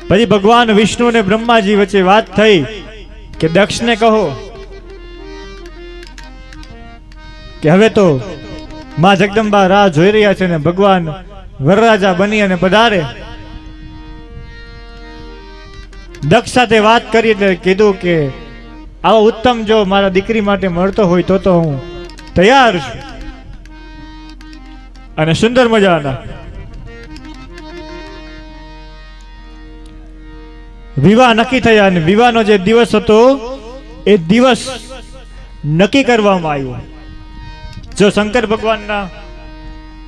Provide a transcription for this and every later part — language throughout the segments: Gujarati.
પછી ભગવાન વિષ્ણુ અને બ્રહ્માજી વચ્ચે વાત થઈ કે દક્ષને કહો કે હવે તો માં જગદંબા રાહ જોઈ રહ્યા છે ને ભગવાન વરરાજા બની અને પધારે. દક્ષ સાથે વાત કરી એટલે કીધું કે આવો ઉત્તમ જો મારા દીકરી માટે મળતો હોય તો હું તૈયાર છું. અને સુંદર મજાના વિવાહ નક્કી થયા અને વિવાહનો જે દિવસ હતો એ દિવસ નક્કી કરવામાં આવ્યો. જો શંકર ભગવાનના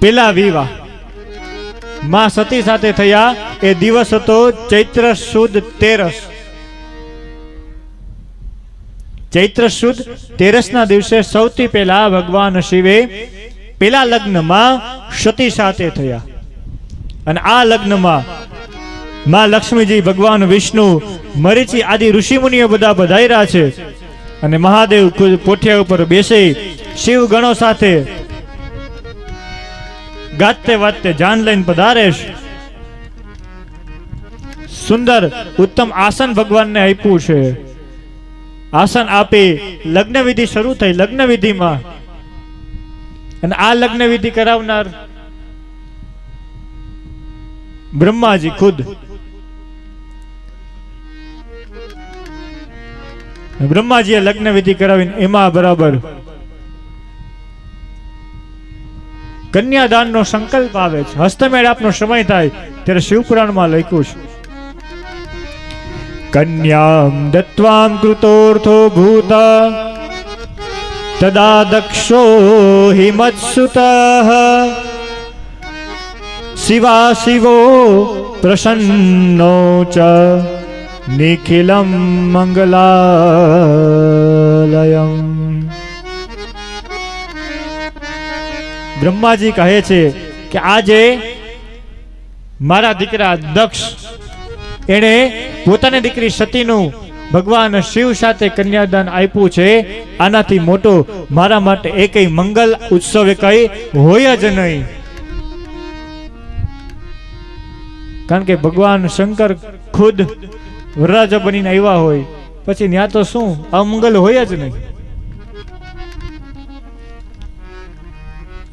પેલા વિવાહ માં સતી સાથે થયા એ દિવસ હતો ચૈત્ર સુદ 13. ચૈત્ર સુદ 13 ના દિવસે સૌથી પહેલા ભગવાન શિવે પેલા લગ્નમાં સતી સાથે થયા. અને આ લગ્નમાં માં લક્ષ્મીજી, ભગવાન વિષ્ણુ, મરીચી આદિ ઋષિ મુનિઓ બધા પધાર્યા છે. અને મહાદેવ પોઠિયા ઉપર બેસે શિવ ગણો સાથે ગાતે વાતે જાન લઈને પધારે. સુંદર ઉત્તમ આસન ભગવાનને આપ્યું છે. આસન આપી લગ્ન વિધિ શરૂ થઈ. લગ્ન વિધિમાં અને આ લગ્ન વિધિ કરાવનાર બ્રહ્માજી ખુદ. બ્રહ્માજીએ લગ્ન વિધિ કરાવીને એમાં બરાબર કન્યાદાનનો સંકલ્પ આવે છે. હસ્તમેળ આપનો સમય થાય ત્યારે શિવપુરાણમાં લખ્યું છે કન્યામ દત્વામ કૃતોર્થો ભૂતા તદા દક્ષો હિમત્સુતઃ શિવા શિવો પ્રસન્નો ચ નિખિલમ મંગલાલયમ. બ્રહ્માજી કહે છે કે આજે મારા દીકરા દક્ષ એણે પોતાની દીકરી સતીનું ભગવાન શિવ સાથે કન્યાદાન આપ્યું છે. આનાથી મોટો મારા માટે એકેય મંગલ ઉત્સવ કઈ હોય જ નહીં. કારણ કે ભગવાન શંકર ખુદ વરરાજા બનીને આવ્યા હોય પછી ત્યાં તો શું અમંગલ હોય જ નહીં.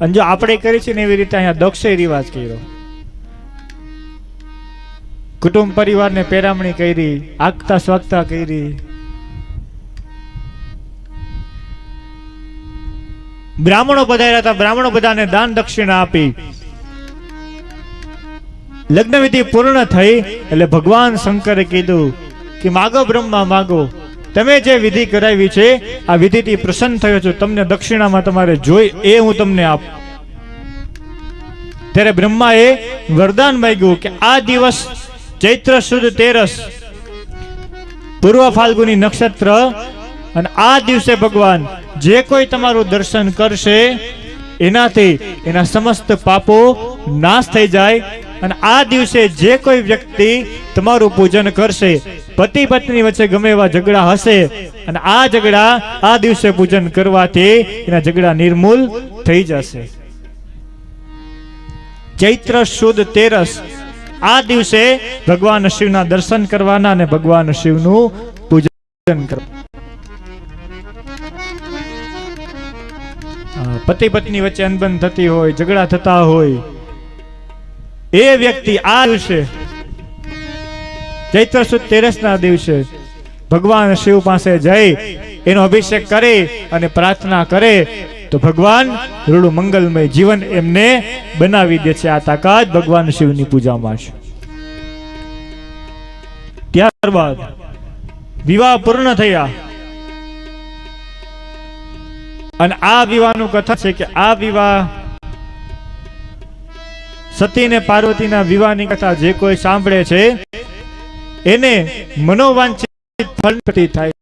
અને જો આપણે કરી છે ને એવી રીતે અહીંયા દક્ષે રિવાજ કર્યો. કુટુંબ પરિવારને પેરામણી કરી, આગતા સ્વાગતા કરી. બ્રાહ્મણો પધાર્યા હતા, બ્રાહ્મણો બધાને દાન દક્ષિણા આપી. લગ્ન વિધિ પૂર્ણ થઈ એટલે ભગવાન શંકરે કીધું કે માગો બ્રહ્મા માગો, તમે જે વિધિ કરાવી છે આ વિધિથી પ્રસન્ન થયો છું, તમને દક્ષિણામાં તમારે જોઈ એ હું તમને આપું. ત્યારે બ્રહ્માએ વરદાન માંગ્યું કે આ દિવસ ચૈત્ર સુદ 13 પૂર્વ ફાલ્ગુની નક્ષત્ર અને આ દિવસે ભગવાન જે કોઈ તમારું દર્શન કરશે એનાથી એના સમસ્ત પાપો નાશ થઈ જાય. અને આ દિવસે જે કોઈ વ્યક્તિ તમારું પૂજન કરશે, પતિ પત્ની વચ્ચે ગમે એવા ઝઘડા હશે અને આ ઝઘડા આ દિવસે પૂજન કરવાથી એના ઝઘડા નિર્મૂલ થઈ જશે. ચૈત્ર સુદ 13 આ દિવસે ભગવાન શિવના દર્શન કરવાના અને ભગવાન શિવનું પૂજન કરવાનું. પતિ પત્ની વચ્ચે અનબન થતી હોય, ઝઘડા થતા હોય, એ વ્યક્તિ આ દિવસે ચૈત્ર સુદ 13 ના દિવસે ભગવાન શિવ પાસે જઈ એનો અભિષેક કરે અને પ્રાર્થના કરે તો ભગવાન રૂડું મંગલમય જીવન એમને બનાવી દે છે. આ તાકાત ભગવાન શિવની પૂજામાં છે. ત્યારબાદ વિવાહ પૂર્ણ થયા અને આ વિવાહનું કથા છે કે આ વિવાહ સતી ને પાર્વતીના વિવાહની કથા જે કોઈ સાંભળે છે એને મનોવાંછિત ફળ પ્રાપ્ત થાય.